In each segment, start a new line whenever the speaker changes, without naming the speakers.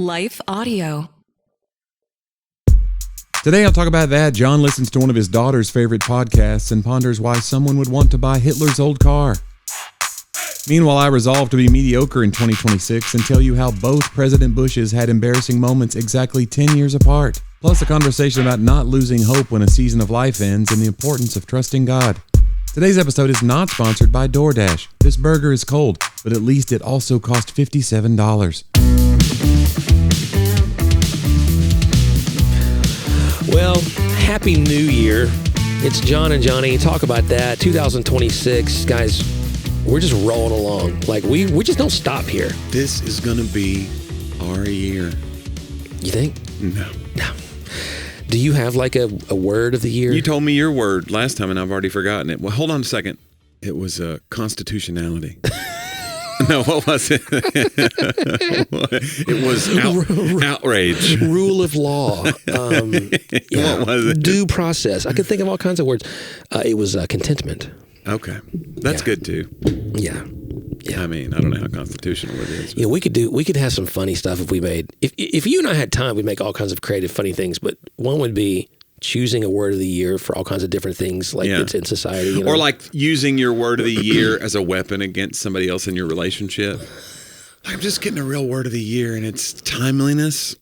Life Audio.
Today I'll talk about that. John listens to one of his daughter's favorite podcasts and ponders why someone would want to buy Hitler's old car. Meanwhile, I resolve to be mediocre in 2026 and tell you how both President Bushes had embarrassing moments exactly 10 years apart. Plus a conversation about not losing hope when a season of life ends and the importance of trusting God. Today's episode is not sponsored by DoorDash. This burger is cold, but at least it also cost $57.
Well, Happy New Year. It's John and Jonnie. Talk about that. 2026. Guys, we're just rolling along. Like, we just don't stop here.
This is going to be our year.
You think?
No.
Do you have like a word of the year?
You told me your word last time and I've already forgotten it. Well, hold on a second. It was constitutionality. No, what was it? It was outrage.
Rule of law.
What was it?
Due process. I could think of all kinds of words. It was contentment.
Okay. That's good too.
Yeah.
I mean, I don't know how constitutional it is.
Yeah, we could have some funny stuff if we made, if you and I had time, we'd make all kinds of creative, funny things, but one would be choosing a word of the year for all kinds of different things like it's in society. You know?
Or like using your word of the year as a weapon against somebody else in your relationship. Like, I'm just getting a real word of the year and it's timeliness.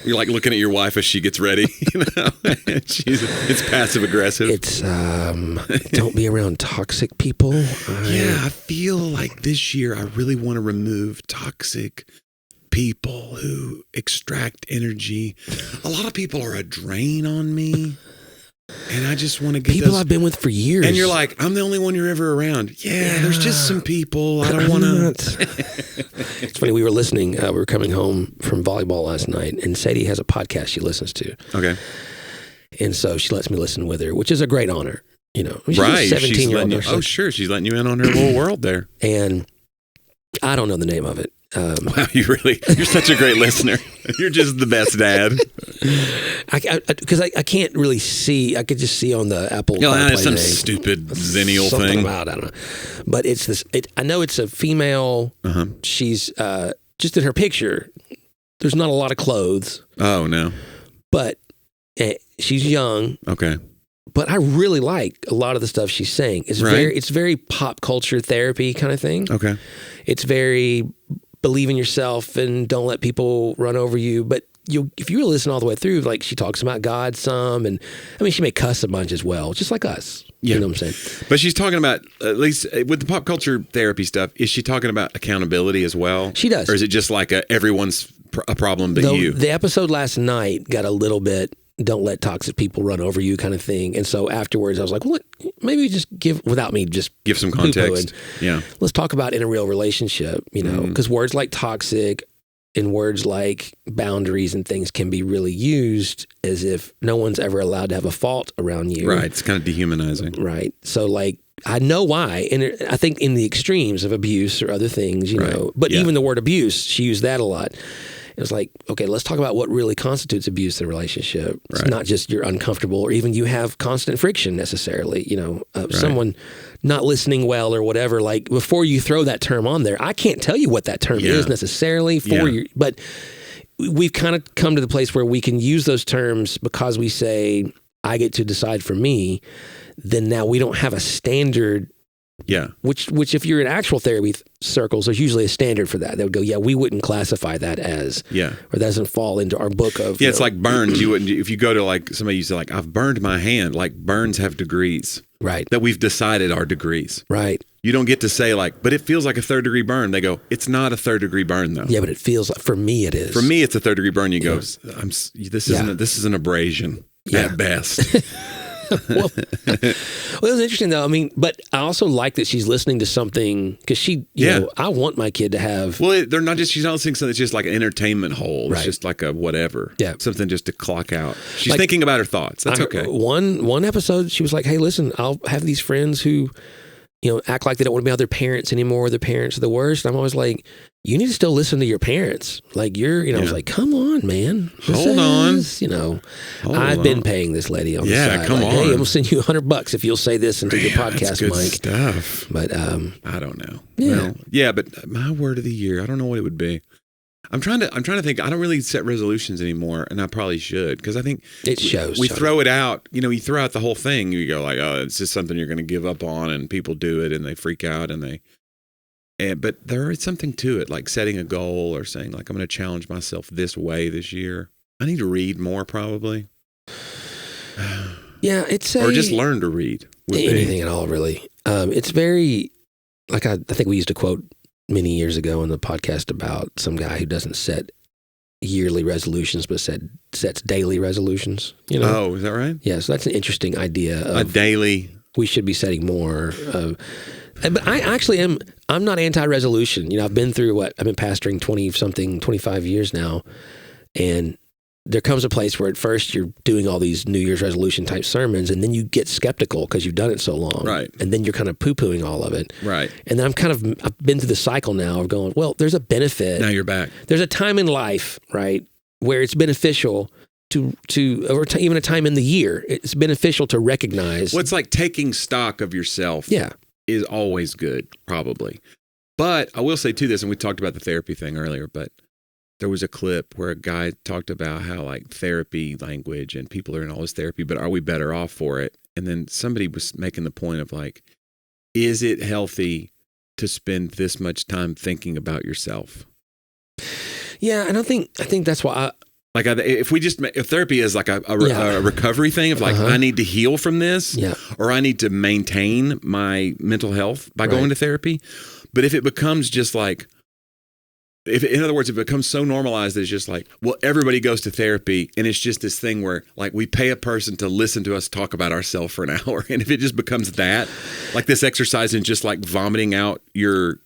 You're like looking at your wife as she gets ready. You know? It's passive aggressive.
It's don't be around toxic people.
I feel like this year I really want to remove toxic people who extract energy. A lot of people are a drain on me. And I just want to get
people I've been with for years.
And you're like, I'm the only one you're ever around. Yeah, there's just some people. I don't want to.
It's funny. We were listening. We were coming home from volleyball last night, and Sadie has a podcast she listens to.
Okay.
And so she lets me listen with her, which is a great honor. You know, she's
right?
A 17-year-old.
Oh, sure. She's letting you in on her little world there.
And I don't know the name of it.
Wow, you're such a great listener. You're just the best dad.
Because I can't really see. I could just see on the Apple.
It's some stupid zennial thing.
I don't know. But it's this. I know it's a female.
Uh-huh.
She's just in her picture. There's not a lot of clothes.
Oh no.
But she's young.
Okay.
But I really like a lot of the stuff she's saying. It's very pop culture therapy kind of thing.
Okay.
It's very believe in yourself and don't let people run over you. But if you listen all the way through, like she talks about God some, and I mean she may cuss a bunch as well, just like us.
Yeah.
You know what I'm saying?
But she's talking about, at least with the pop culture therapy stuff, is she talking about accountability as well?
She does.
Or is it just like everyone's a problem but you?
The episode last night got a little bit, don't let toxic people run over you kind of thing. And so afterwards I was like, well, maybe just without me just
give some context. Yeah.
Let's talk about in a real relationship, you know, because words like toxic and words like boundaries and things can be really used as if no one's ever allowed to have a fault around you.
Right. It's kind of dehumanizing.
Right. So like, I know why. And I think in the extremes of abuse or other things, you know, but even the word abuse, she used that a lot. It was like, okay, let's talk about what really constitutes abuse in a relationship. It's not just you're uncomfortable or even you have constant friction necessarily, you know, someone not listening well or whatever. Like before you throw that term on there, I can't tell you what that term is necessarily for you, but we've kind of come to the place where we can use those terms because we say, I get to decide for me. Then now we don't have a standard.
Yeah.
Which if you're in actual therapy circles, there's usually a standard for that. They would go, we wouldn't classify that as, or that doesn't fall into our book of.
Yeah, it's like burns. You wouldn't, if you go to like somebody you say like, I've burned my hand, like burns have degrees.
Right.
That we've decided are degrees.
Right.
You don't get to say like, but it feels like a 3rd degree burn. They go, it's not a 3rd degree burn though.
Yeah, but it feels like, for me it is.
For me, it's a 3rd degree burn. You go, this is an abrasion at best.
Well, it was interesting though. I mean, but I also like that she's listening to something because you know, I want my kid to have.
Well, they're not just. She's not listening to something that's just like an entertainment hole. It's just like a whatever.
Yeah,
something just to clock out. She's thinking about her thoughts. That's okay.
One episode, she was like, "Hey, listen, I'll have these friends who, you know, act like they don't want to be with their parents anymore. Their parents are the worst." And I'm always like, you need to still listen to your parents. Like I was like, come on, man.
Hold on.
You know, I've been paying this lady on the side.
Come on.
Hey, I'm gonna send you $100 if you'll say this into your podcast,
that's good
Mike.
Stuff.
But
I don't know.
Yeah.
Well, but my word of the year, I don't know what it would be. I'm trying to think. I don't really set resolutions anymore, and I probably should, because I think
it shows.
We throw it out. You know, you throw out the whole thing. You go like, oh, it's just something you're going to give up on, and people do it, and they freak out, but there is something to it, like setting a goal or saying like, I'm going to challenge myself this way this year. I need to read more, probably.
Yeah, or
just learn to read.
Anything at all, really. It's very, like I think we used a quote many years ago on the podcast about some guy who doesn't set yearly resolutions, but sets daily resolutions. You know?
Oh, is that right?
Yeah, so that's an interesting idea.
A daily.
We should be setting more. But I actually am. I'm not anti-resolution. You know, I've been through I've been pastoring 25 years now, and there comes a place where at first you're doing all these New Year's resolution type sermons, and then you get skeptical because you've done it so long.
Right.
And then you're kind of poo-pooing all of it.
Right.
And then I've been through the cycle now of going, well, there's a benefit.
Now you're back.
There's a time in life, right, where it's beneficial or even a time in the year. It's beneficial to recognize.
Well, it's like taking stock of yourself.
Yeah.
Is always good, probably. But I will say too this, and we talked about the therapy thing earlier, but there was a clip where a guy talked about how like therapy language and people are in all this therapy, but are we better off for it? And then somebody was making the point of like, is it healthy to spend this much time thinking about yourself?
Yeah, and I think that's why
if therapy is like a recovery thing of like, I need to heal from this, or I need to maintain my mental health by going to therapy. But if it becomes just like, in other words, it becomes so normalized that it's just like, well, everybody goes to therapy, and it's just this thing where like we pay a person to listen to us talk about ourselves for an hour. And if it just becomes that, like this exercise in just like vomiting out your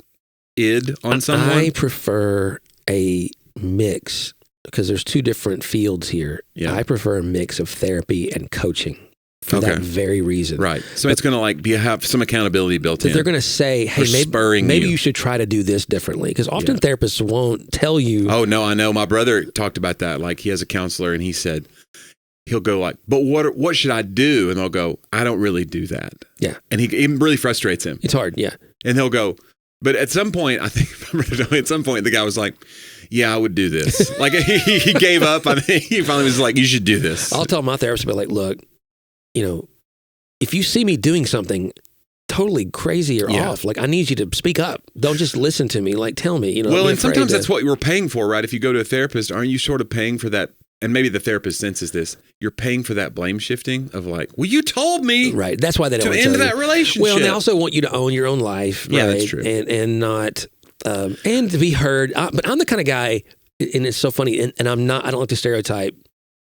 id on someone.
I prefer a mix, because there's two different fields here. Yeah. I prefer a mix of therapy and coaching for that very reason.
Right. So it's going to like have some accountability built in.
They're going to say, hey, maybe you should try to do this differently. Because often therapists won't tell you.
Oh, no, I know. My brother talked about that. Like he has a counselor, and he said, he'll go like, but what should I do? And they'll go, I don't really do that.
Yeah.
And it really frustrates him.
It's hard, yeah.
And he'll go, but at some point, I think, at some point, the guy was like, yeah, I would do this. Like he gave up. I think he finally was like, you should do this.
I'll tell my therapist, but like, look, you know, if you see me doing something totally crazy or off, like I need you to speak up. Don't just listen to me. Like tell me, you know.
Well, and sometimes that's what you're paying for, right? If you go to a therapist, aren't you sort of paying for that? And maybe the therapist senses this. You're paying for that blame shifting of like, well, you told me.
Right. That's why they don't
to end that relationship.
Well, and they also want you to own your own life.
Yeah,
right?
that's true.
And not, and to be heard. But I'm the kind of guy, and it's so funny, and I don't like to stereotype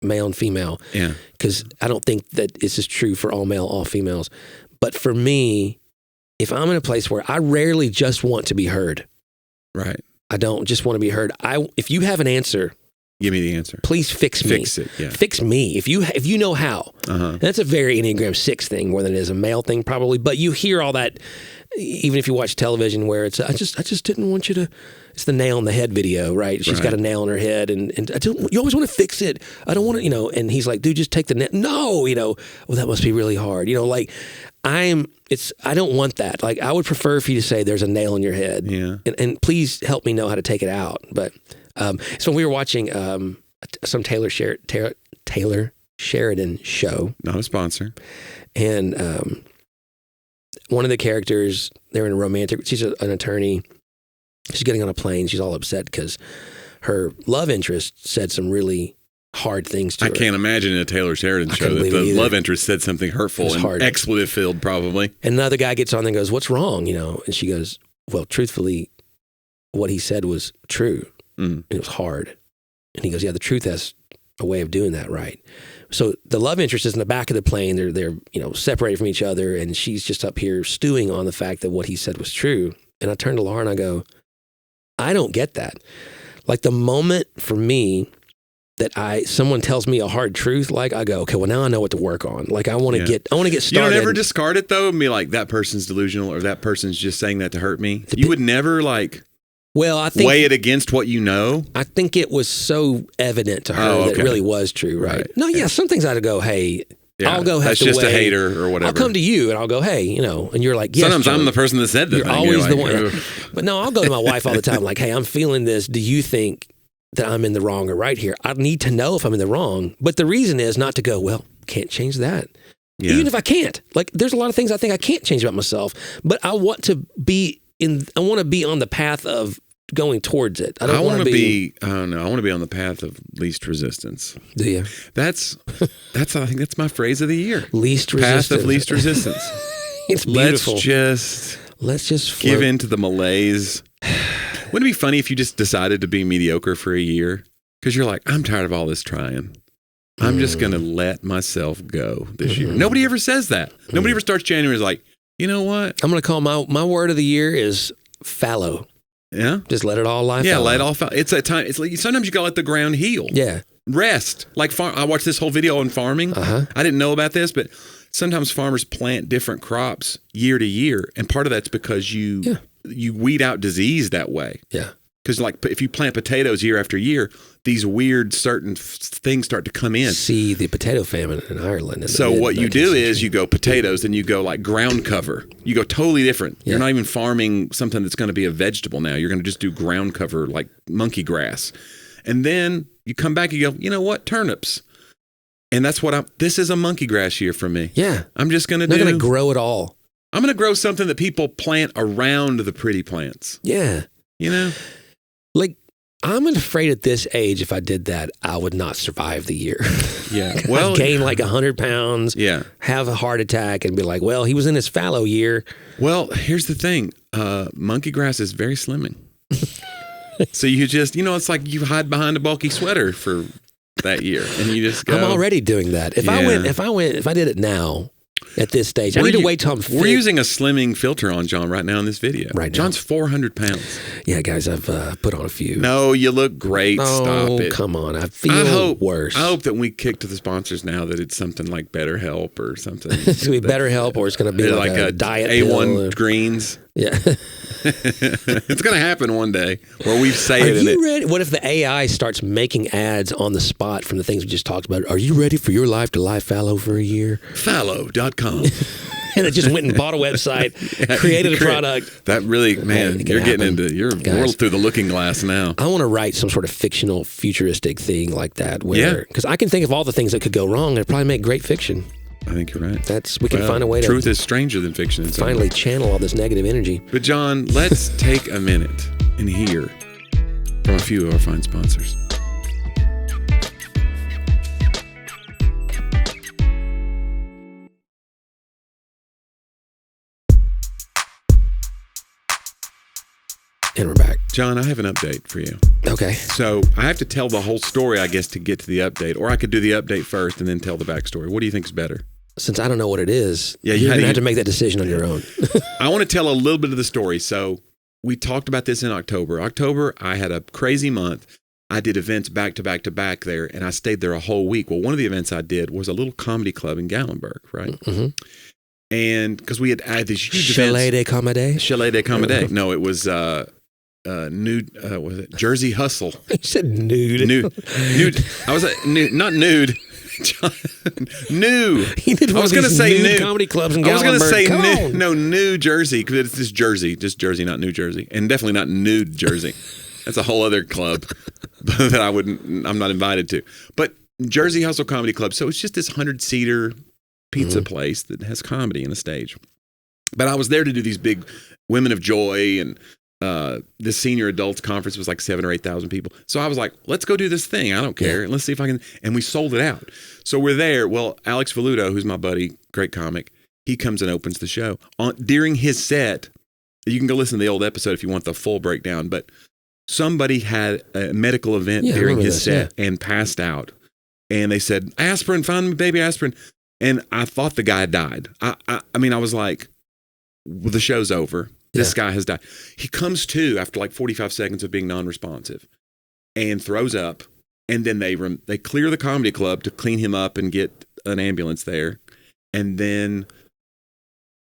male and female.
Yeah.
Because I don't think that this is true for all male, all females. But for me, if I'm in a place where I rarely just want to be heard.
Right.
I don't just want to be heard. If you have an answer,
give me the answer.
Please fix me.
Fix it. Yeah.
Fix me. If you know how. That's a very Enneagram 6 thing more than it is a male thing probably. But you hear all that, even if you watch television, where it's I just didn't want you to. It's the nail in the head video, right? She's got a nail in her head, and you always want to fix it. I don't want to, you know. And he's like, dude, just take the nail. No, you know. Well, that must be really hard, you know. Like I don't want that. Like I would prefer for you to say there's a nail in your head, and please help me know how to take it out. But so we were watching some Taylor Sheridan show.
Not a sponsor.
And one of the characters, they're in a romantic. She's an attorney. She's getting on a plane. She's all upset because her love interest said some really hard things to her.
I can't imagine in a Taylor Sheridan show that the love interest said something hurtful and expletive filled, probably.
And another guy gets on and goes, "What's wrong?" You know, and she goes, "Well, truthfully, what he said was true. And it was hard." And he goes, "Yeah, the truth has a way of doing that, right?" So the love interest is in the back of the plane. They're separated from each other, and she's just up here stewing on the fact that what he said was true. And I turn to Laura and I go, I don't get that. Like the moment for me that someone tells me a hard truth, like I go, okay, well now I know what to work on. Like I want to get started.
You don't ever discard it though and be like, that person's delusional or that person's just saying that to hurt me. You would never I think weigh it against what you know.
I think it was so evident to her that it really was true, right? No, some things I'd go, hey, I'll go.
That's just a hater or whatever.
I'll come to you and I'll go, hey, you know, and you're like, yes.
Sometimes I'm the person that said that.
You're always the one. But no, I'll go to my wife all the time, like, hey, I'm feeling this. Do you think that I'm in the wrong or right here. I need to know if I'm in the wrong. But the reason is not to go, well, can't change that. Yeah. Even if I can't. Like, there's a lot of things I think I can't change about myself, but I want to be on the path of going towards it. I want to be
on the path of least resistance.
Do you?
That's I think that's my phrase of the year.
Least resistance.
Path of least resistance.
It's beautiful.
Let's just give in to the malaise. Wouldn't it be funny if you just decided to be mediocre for a year? Because you're like, I'm tired of all this trying. I'm just going to let myself go this year. Nobody ever says that. Nobody ever starts January is like, you know what?
I'm going to call my word of the year is fallow.
Yeah.
Just let it all lie.
Yeah, let it all fall. It's a time. It's like sometimes you got to let the ground heal.
Yeah.
Rest. Like I watched this whole video on farming. I didn't know about this, but sometimes farmers plant different crops year to year. And part of that's because you weed out disease that way.
Yeah.
Because like if you plant potatoes year after year, these weird certain things start to come in.
See the potato famine in Ireland.
So what you do is you go potatoes, then you go like ground cover. You go totally different. Yeah. You're not even farming something that's going to be a vegetable now. You're going to just do ground cover like monkey grass. And then you come back, you go, you know what? Turnips. And that's what this is a monkey grass year for me.
Yeah.
I'm just going to
They're going to grow it all.
I'm going to grow something that people plant around the pretty plants.
Yeah.
You know?
Like, I'm afraid at this age, if I did that, I would not survive the year.
Yeah. Well,
I'd gain like 100 pounds.
Yeah.
Have a heart attack and be like, well, he was in his fallow year.
Well, here's the thing. Monkey grass is very slimming. So you just, it's like you hide behind a bulky sweater for that year and you just go.
I'm already doing that. If I did it now at this stage, I need to wait till I'm fit.
We're using a slimming filter on John right now in this video.
Right now.
John's 400 pounds.
Yeah, guys, I've put on a few.
No, you look great. Stop it.
Come on. I feel worse.
I hope that we kick to the sponsors now that it's something like BetterHelp or something.
It's going to be BetterHelp or it's going to be like a diet
A1 greens.
Yeah.
It's going to happen one day where we say it.
Are you ready? What if the AI starts making ads on the spot from the things we just talked about? Are you ready for your life to lie fallow for a year?
Fallow.com.
And it just went and bought a website, created a product.
That really, man, you're through the looking glass now.
I want to write some sort of fictional, futuristic thing like that. Because I can think of all the things that could go wrong and it'd probably make great fiction.
I think you're right.
We can find a way to...
Truth is stranger than fiction.
Finally channel all this negative energy.
But John, let's take a minute and hear from a few of our fine sponsors.
And we're back.
John, I have an update for you.
Okay.
So I have to tell the whole story, I guess, to get to the update. Or I could do the update first and then tell the backstory. What do you think is better?
Since I don't know what it is,
you're
going to have to make that decision on your own.
I want to tell a little bit of the story. So we talked about this in October. I had a crazy month. I did events back to back to back there, and I stayed there a whole week. Well, one of the events I did was a little comedy club in Gallenberg, right? Mm-hmm. And because we had these huge
Chalet de Comedy?
Chalet de Comedy. No, it was... nude, was it Jersey Hustle?
You said nude.
Nude. I was not nude. New.
I was going to say nude comedy clubs in Gallenberg.
I was going to say New Jersey, because it's just Jersey, not New Jersey, and definitely not nude Jersey. That's a whole other club that I'm not invited to. But Jersey Hustle Comedy Club. So it's just this 100-seater pizza place that has comedy and a stage. But I was there to do these big Women of Joy and the senior adults conference was like 7,000 or 8,000 people. So I was like, let's go do this thing. I don't care. Let's see if I can. And we sold it out. So we're there. Well, Alex Valuto, who's my buddy, great comic, he comes and opens the show. During his set, you can go listen to the old episode if you want the full breakdown, but somebody had a medical event during his set and passed out. And they said, aspirin, find me baby aspirin. And I thought the guy died. I mean, I was like, well, the show's over. This guy has died. He comes to after like 45 seconds of being non-responsive and throws up. And then they clear the comedy club to clean him up and get an ambulance there. And then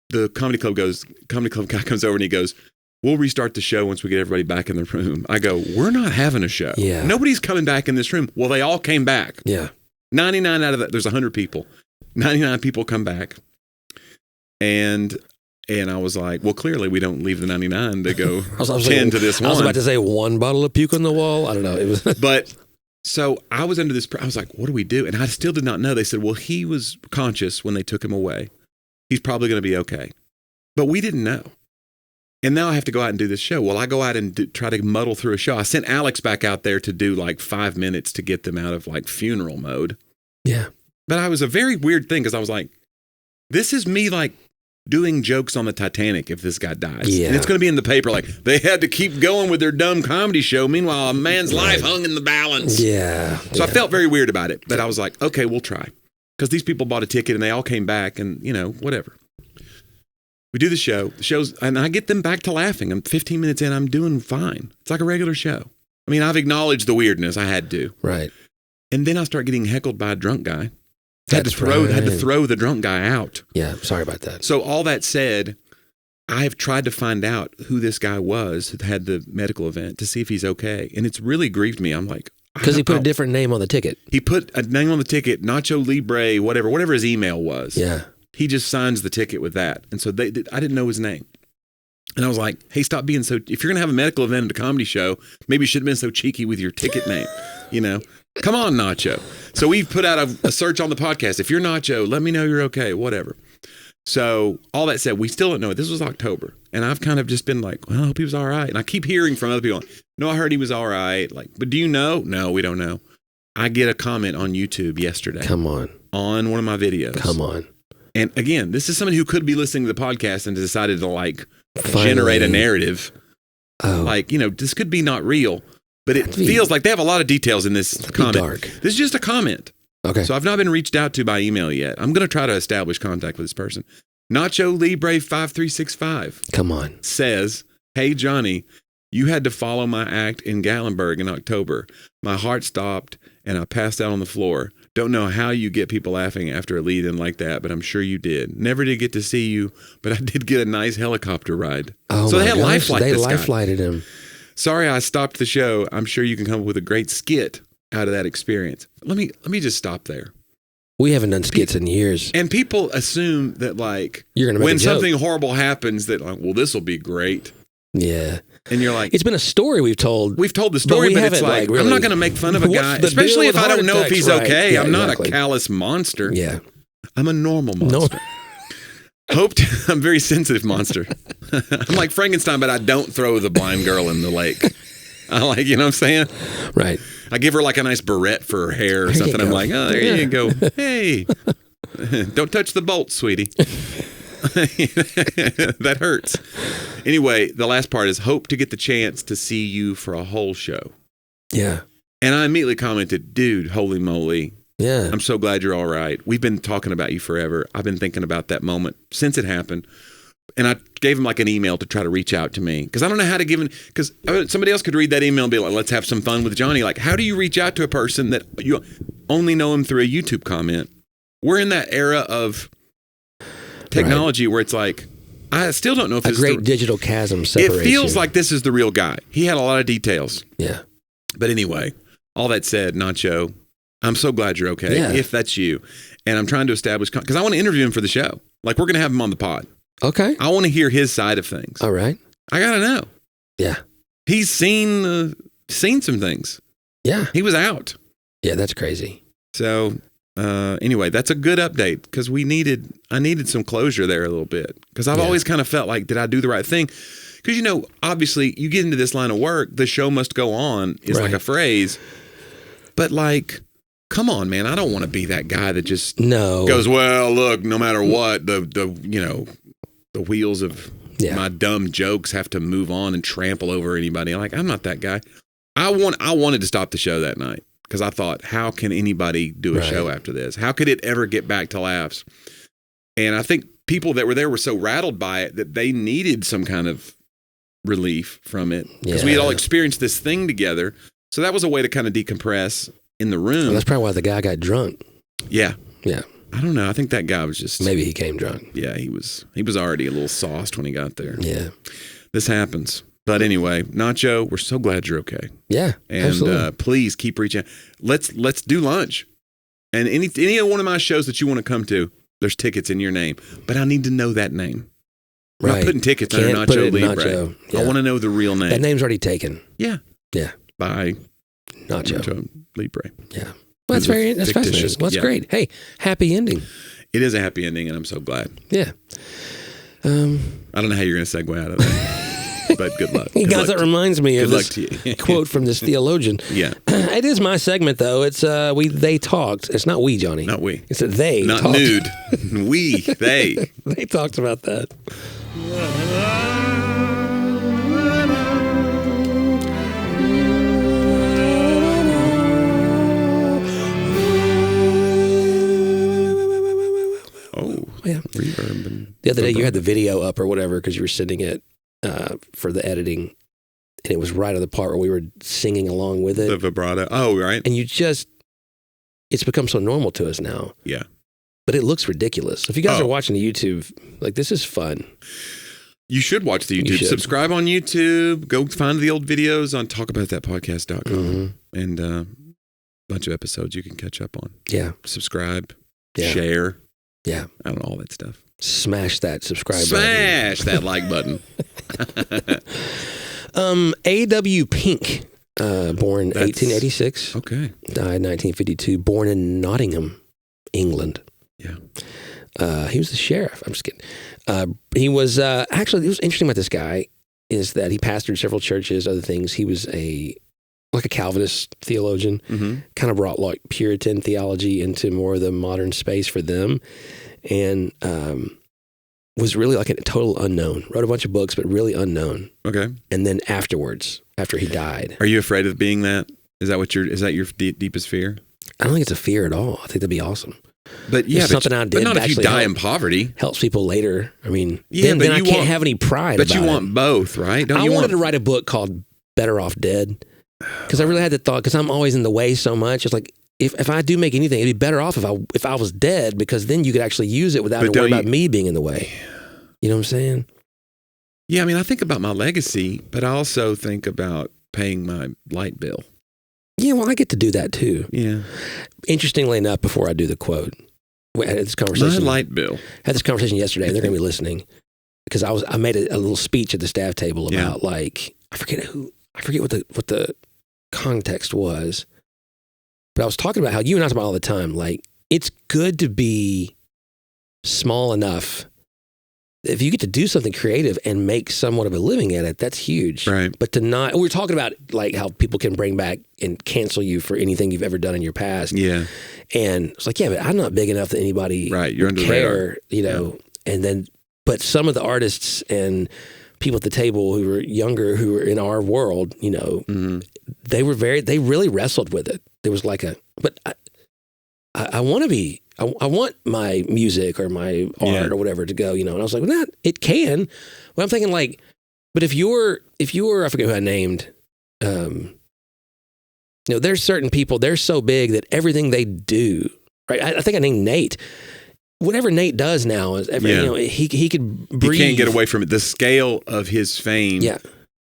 the comedy club guy comes over and he goes, we'll restart the show once we get everybody back in the room. I go, we're not having a show.
Yeah.
Nobody's coming back in this room. Well, they all came back.
Yeah.
99 out of that, there's 100 people. 99 people come back. And And I was like, well, clearly we don't leave the 99 to go 10 to this one.
I was about to say 1 bottle of puke on the wall. I don't know. It was
But so I was under this, I was like, what do we do? And I still did not know. They said, well, he was conscious when they took him away. He's probably going to be okay. But we didn't know. And now I have to go out and do this show. Well, I go out and try to muddle through a show. I sent Alex back out there to do like 5 minutes to get them out of like funeral mode.
Yeah.
But I was a very weird thing because I was like, this is me like doing jokes on the Titanic if this guy dies.
Yeah.
And it's going to be in the paper like, they had to keep going with their dumb comedy show. Meanwhile, a man's life hung in the balance.
Yeah.
So I felt very weird about it. But I was like, okay, we'll try. Because these people bought a ticket and they all came back and, you know, whatever. We do the shows, and I get them back to laughing. I'm 15 minutes in, I'm doing fine. It's like a regular show. I mean, I've acknowledged the weirdness. I had to.
Right.
And then I start getting heckled by a drunk guy. Had to
That's
throw the drunk guy out.
Yeah, sorry about that.
So all that said, I have tried to find out who this guy was who had the medical event to see if he's okay. And it's really grieved me. I'm like...
Because he put a different name on the ticket.
He put a name on the ticket, Nacho Libre, whatever his email was.
Yeah.
He just signs the ticket with that. And so I didn't know his name. And I was like, hey, stop being so, if you're going to have a medical event at a comedy show, maybe you shouldn't have been so cheeky with your ticket name, you know? Come on, Nacho. So we've put out a search on the podcast. If you're Nacho, let me know you're okay, whatever. So all that said, we still don't know it. This was October. And I've kind of just been like, well, I hope he was all right. And I keep hearing from other people, no, I heard he was all right. Like, but do you know? No, we don't know. I get a comment on YouTube yesterday.
Come on.
On one of my videos.
Come on.
And again, this is somebody who could be listening to the podcast and decided to like generate a narrative.
Oh.
Like, you know, this could be not real, but it feels like they have a lot of details in this comment.
Dark.
This is just a comment.
Okay.
So I've not been reached out to by email yet. I'm going to try to establish contact with this person. Nacho Libre 5365.
Come on.
Says, hey, Jonnie, you had to follow my act in Gatlinburg in October. My heart stopped and I passed out on the floor. Don't know how you get people laughing after a lead-in like that, but I'm sure you did. Never did get to see you, but I did get a nice helicopter ride.
Oh,
so they had
They life-flighted him.
Sorry I stopped the show. I'm sure you can come up with a great skit out of that experience. Let me just stop there.
We haven't done skits in years.
And people assume that like
You're gonna make
when
a joke.
something horrible happens that like, well, this will be great.
Yeah.
And you're like,
it's been a story we've told.
We've told the story, but it's like,
really,
I'm not going to make fun of a guy, especially if I don't know if he's okay.
Yeah,
I'm not
exactly.
a callous monster.
Yeah.
I'm a normal monster. I'm a very sensitive monster. I'm like Frankenstein, but I don't throw the blind girl in the lake. I like, you know what I'm saying?
Right.
I give her like a nice barrette for her hair or something. I'm like, oh, there you go. Hey, don't touch the bolt, sweetie. That hurts. Anyway, the last part is hope to get the chance to see you for a whole show.
Yeah.
And I immediately commented, dude, holy moly.
Yeah.
I'm so glad you're all right. We've been talking about you forever. I've been thinking about that moment since it happened. And I gave him like an email to try to reach out to me because I don't know how to give him, because somebody else could read that email and be like, let's have some fun with Jonnie. Like, how do you reach out to a person that you only know him through a YouTube comment? We're in that era of technology where it's like, I still don't know if
a
this
great
is the,
digital chasm separates
it feels
you.
like this is the real guy. He had a lot of details.
Yeah.
But anyway, all that said, Nacho, I'm so glad you're okay.
Yeah.
If that's you. And I'm trying to establish, because I want to interview him for the show. Like, we're going to have him on the pod.
Okay.
I want to hear his side of things.
All right.
I got to know.
Yeah.
He's seen some things.
Yeah.
He was out.
Yeah, that's crazy.
So anyway, that's a good update because I needed some closure there a little bit because I've always kind of felt like, did I do the right thing? Because, you know, obviously you get into this line of work, the show must go on is like a phrase. But like, come on, man, I don't want to be that guy that just goes, well, look, no matter what, the wheels of my dumb jokes have to move on and trample over anybody. Like, I'm not that guy. I wanted to stop the show that night. Because I thought, how can anybody do a show after this? How could it ever get back to laughs? And I think people that were there were so rattled by it that they needed some kind of relief from it. Because we had all experienced this thing together. So that was a way to kind of decompress in the room.
Well, that's probably why the guy got drunk.
Yeah.
Yeah.
I don't know. I think that guy was just...
Maybe he came drunk.
Yeah, he was already a little sauced when he got there.
Yeah.
This happens. But anyway, Nacho, we're so glad you're okay.
Yeah,
and please keep reaching. Let's do lunch. And any one of my shows that you want to come to, there's tickets in your name. But I need to know that name. I'm not putting tickets under Nacho Libre.
Nacho. Yeah.
I want to know the real name.
That name's already taken.
Yeah.
Yeah.
By
Nacho
Libre.
Yeah. Well, that's fascinating. Well, that's great. Hey, happy ending.
It is a happy ending, and I'm so glad.
Yeah.
I don't know how you're going to segue out of that, but good luck.
Guys, that reminds me of this quote from this theologian.
Yeah.
It is my segment, though. It's they talked. It's not we, Johnny.
Not we.
It's they
not
talked.
Nude. They.
They talked about that. Yeah.
Reverb and
the other day you had the video up or whatever because you were sending it for the editing, and it was right on the part where we were singing along with it.
The vibrato. Oh, right.
And it's become so normal to us now.
Yeah.
But it looks ridiculous. If you guys are watching the YouTube, like, this is fun.
You should watch the YouTube. Subscribe on YouTube. Go find the old videos on talkaboutthatpodcast.com and a bunch of episodes you can catch up on.
Yeah.
Subscribe.
Yeah.
Share.
Yeah.
I don't know, all that stuff.
Smash that subscribe button.
Smash that like button.
A.W. Pink, born 1886.
Okay.
Died 1952. Born in Nottingham, England.
Yeah.
He was the sheriff. I'm just kidding. He was actually, what's interesting about this guy is that he pastored several churches, other things. He was like a Calvinist theologian, kind of brought like Puritan theology into more of the modern space for them, and was really like a total unknown. Wrote a bunch of books, but really unknown.
Okay.
And then afterwards, after he died.
Are you afraid of being that? Is that your deepest fear?
I don't think it's a fear at all. I think that'd be awesome.
But yeah,
something I did.
But not if you die in poverty.
Helps people later. I mean, then I can't have any pride.
But you want both, right?
I wanted to write a book called Better Off Dead because I really had the thought, because I'm always in the way so much. It's like if I do make anything, it'd be better off if I was dead, because then you could actually use it without worrying about me being in the way. You know what I'm saying?
Yeah, I mean, I think about my legacy, but I also think about paying my light bill.
Yeah, well, I get to do that too.
Yeah.
Interestingly enough, before I do the quote, I had this conversation.
My light bill.
I had this conversation yesterday, and they're going to be listening, because I made a little speech at the staff table about like I forget what the context was, but I was talking about how you and I talk about all the time. Like, it's good to be small enough. If you get to do something creative and make somewhat of a living at it, that's huge.
Right.
But to not, we're talking about like how people can bring back and cancel you for anything you've ever done in your past.
Yeah.
And it's like, yeah, but I'm not big enough that anybody
You're under
care, you know. Yeah. And then, but some of the artists and people at the table who were younger, who were in our world, you know, they really wrestled with it. There was like I want to be, I want my music or my art or whatever to go, you know. And I was like, well, it can. But I'm thinking like, but if you're, I forget who I named, you know, there's certain people, they're so big that everything they do, right? I think I named Nate. Whatever Nate does now is, you know, he could breathe.
He can't get away from it. The scale of his fame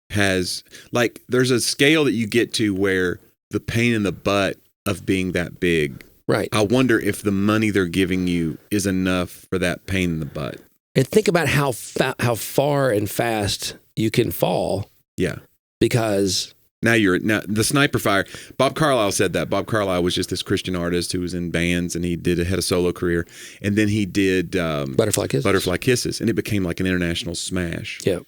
has, like, there's a scale that you get to where the pain in the butt of being that big.
Right.
I wonder if the money they're giving you is enough for that pain in the butt.
And think about how far and fast you can fall.
Yeah.
Because
now the sniper fire. Bob Carlyle said that. Bob Carlyle was just this Christian artist who was in bands, and he had a solo career, and then he did
Butterfly Kisses,
and it became like an international smash.
Yeah.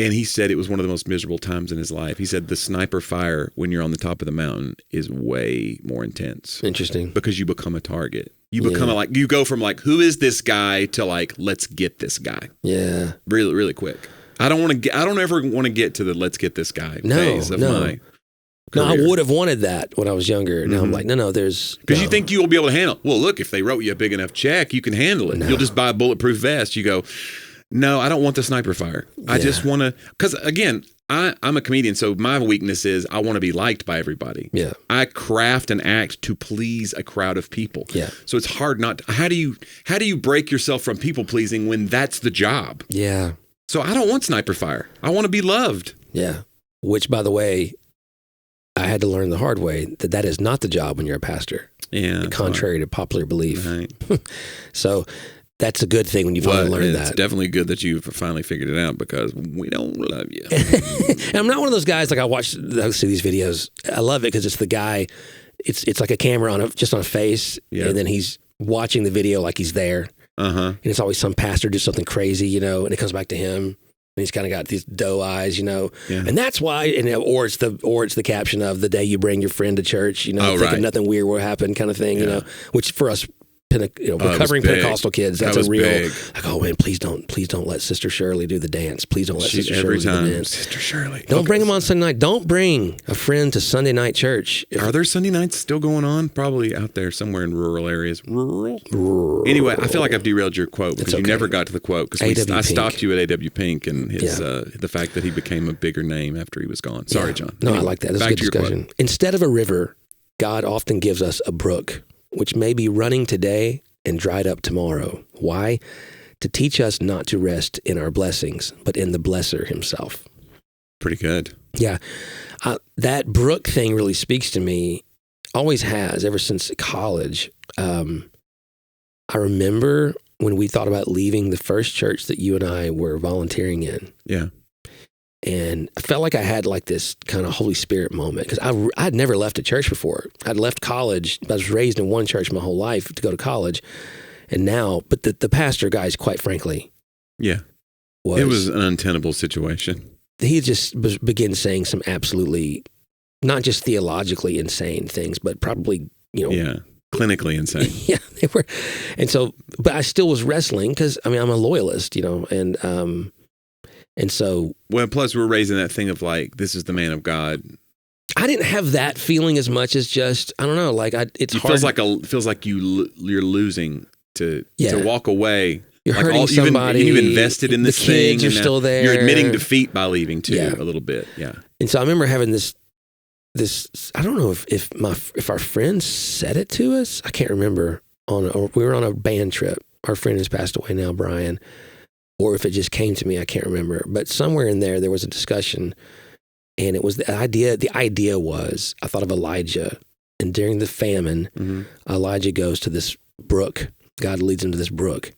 And he said it was one of the most miserable times in his life. He said the sniper fire when you're on the top of the mountain is way more intense.
Interesting.
Because you become a target. You become you go from like, who is this guy, to like, let's get this guy.
Yeah.
Really, really quick. I don't ever want to get to the let's get this guy phase of my career.
No, I would have wanted that when I was younger. Now I'm like, no, there's...
Because you think you will be able to handle it. Well, look, if they wrote you a big enough check, you can handle it.
No.
You'll just buy a bulletproof vest. You go, no, I don't want the sniper fire. I just want to... Because, again, I'm a comedian, so my weakness is I want to be liked by everybody.
Yeah.
I craft and act to please a crowd of people.
Yeah.
So it's hard not to... How do you break yourself from people-pleasing when that's the job?
Yeah.
So I don't want sniper fire. I want to be loved.
Yeah. Which, by the way, I had to learn the hard way that is not the job when you're a pastor.
Yeah.
Contrary to popular belief.
Right.
So That's a good thing when you finally learn
It's
that.
definitely good that you've finally figured it out because we don't love you.
And I'm not one of those guys, like I see these videos. I love it because it's the guy, it's like a camera just on a face, and then he's watching the video like he's there. And it's always some pastor do something crazy, and it comes back to him. And he's kind of got these doe eyes, and that's why, or it's the caption of the day you bring your friend to church, thinking nothing weird will happen, kind of thing, which for us, recovering Pentecostal kids, that's a real
big.
like, oh man, please don't let Sister Shirley do the dance. Please don't let Sister Shirley do the dance.
Sister Shirley,
don't bring them on Sunday night. Don't bring a friend to Sunday night church.
Are there Sunday nights still going on? Probably out there somewhere in rural areas. Rural. Anyway, I feel like I've derailed your quote because you never got to the quote because I stopped you at A.W. Pink and his the fact that he became a bigger name after he was gone. Sorry, John.
No, I like that. That's a good discussion. Instead of a river, God often gives us a brook, which may be running today and dried up tomorrow. Why? To teach us not to rest in our blessings, but in the blesser himself.
Pretty good.
Yeah. That brook thing really speaks to me. Always has, ever since college. I remember when we thought about leaving the first church that you and I were volunteering in.
Yeah.
And I felt like I had like this kind of Holy Spirit moment because I'd never left a church before. I'd left college. I was raised in one church my whole life to go to college. And now, but the pastor, guys, quite frankly.
Yeah. It was an untenable situation.
He just began saying some absolutely, not just theologically insane things, but probably,
Yeah. Clinically insane.
Yeah, they were. And so, but I still was wrestling because, I'm a loyalist, and so...
Well, plus we're raising that thing of like, this is the man of God.
I didn't have that feeling as much as just, I don't know, like it's hard.
Feels like you're losing to walk away.
You're like hurting somebody.
You've invested in this thing.
The kids are still there.
You're admitting defeat by leaving too, a little bit. Yeah.
And so I remember having this, I don't know if our friends said it to us. I can't remember. We were on a band trip. Our friend has passed away now, Brian. Or if it just came to me, I can't remember. But somewhere in there was a discussion, and it was the idea. The idea was, I thought of Elijah, and during the famine, Elijah goes to this brook. God leads him to this brook,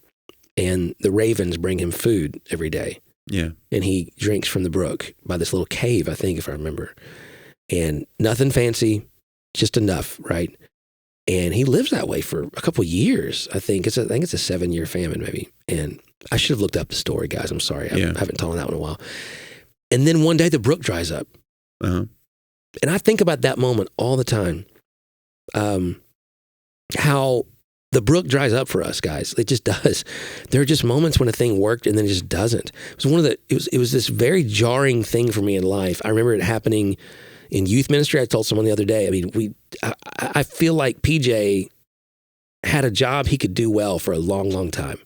and the ravens bring him food every day.
Yeah,
and he drinks from the brook by this little cave, I think, if I remember, and nothing fancy, just enough, right? And he lives that way for a couple of years. I think it's a 7-year famine, maybe, and I should have looked up the story, guys. I'm sorry. I haven't told that one in a while. And then one day the brook dries up. And I think about that moment all the time. How the brook dries up for us, guys. It just does. There are just moments when a thing worked and then it just doesn't. It was it was this very jarring thing for me in life. I remember it happening in youth ministry. I told someone the other day, I feel like PJ had a job he could do well for a long, long time.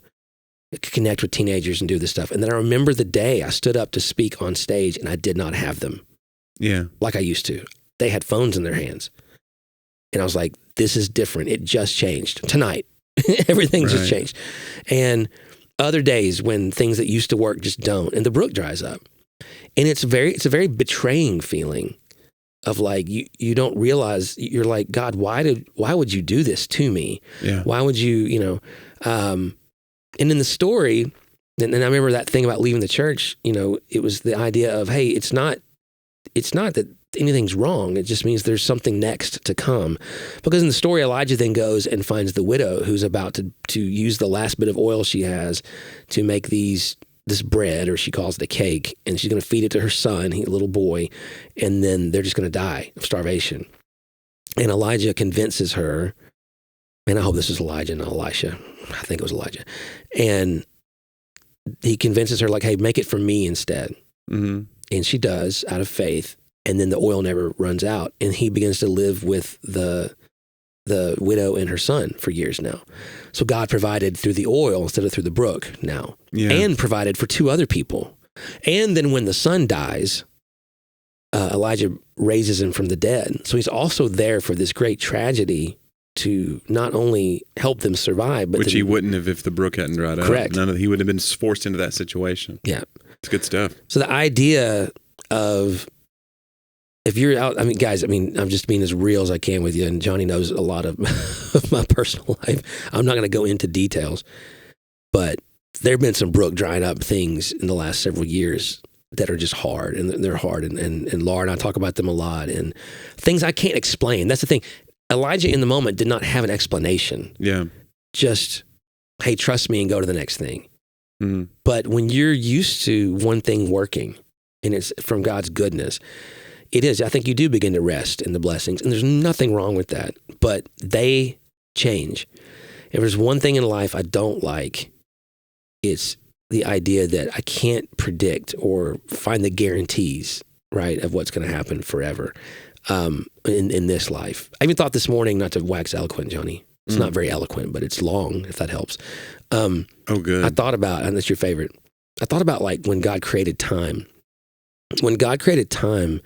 Connect with teenagers and do this stuff. And then I remember the day I stood up to speak on stage and I did not have them.
Yeah.
Like I used to. They had phones in their hands. And I was like, this is different. It just changed. Tonight. Everything just changed. And other days when things that used to work just don't. And the brook dries up. And it's a very betraying feeling of like, you don't realize, you're like, God, why would you do this to me?
Yeah.
Why would you, and in the story, and I remember that thing about leaving the church, it was the idea of, hey, it's not that anything's wrong. It just means there's something next to come. Because in the story, Elijah then goes and finds the widow who's about to use the last bit of oil she has to make this bread, or she calls it a cake, and she's going to feed it to her son, a little boy, and then they're just going to die of starvation. And Elijah convinces her, and I hope this is Elijah, not Elisha. I think it was Elijah. And he convinces her, like, hey, make it for me instead. And she does, out of faith. And then the oil never runs out. And he begins to live with the widow and her son for years now. So God provided through the oil instead of through the brook now. Yeah. And provided for 2 other people. And then when the son dies, Elijah raises him from the dead. So he's also there for this great tragedy to not only help them survive, but
which he wouldn't have if the brook hadn't dried up.
Correct.
He would have been forced into that situation.
Yeah.
It's good stuff.
So the idea of, if you're out, guys, I'm just being as real as I can with you, and Jonnie knows a lot of my personal life. I'm not going to go into details. But there have been some brook drying up things in the last several years that are just hard, and they're hard. And Laura and I talk about them a lot, and things I can't explain. That's the thing. Elijah in the moment did not have an explanation.
Yeah.
Just, hey, trust me and go to the next thing.
Mm-hmm.
But when you're used to one thing working and it's from God's goodness, it is. I think you do begin to rest in the blessings, and there's nothing wrong with that. But they change. If there's one thing in life I don't like, it's the idea that I can't predict or find the guarantees, right, of what's going to happen forever in this life. I even thought this morning, not to wax eloquent, Jonnie. It's not very eloquent, but it's long, if that helps.
Oh, good.
I thought about, and that's your favorite, I thought about like when God created time. When God created time,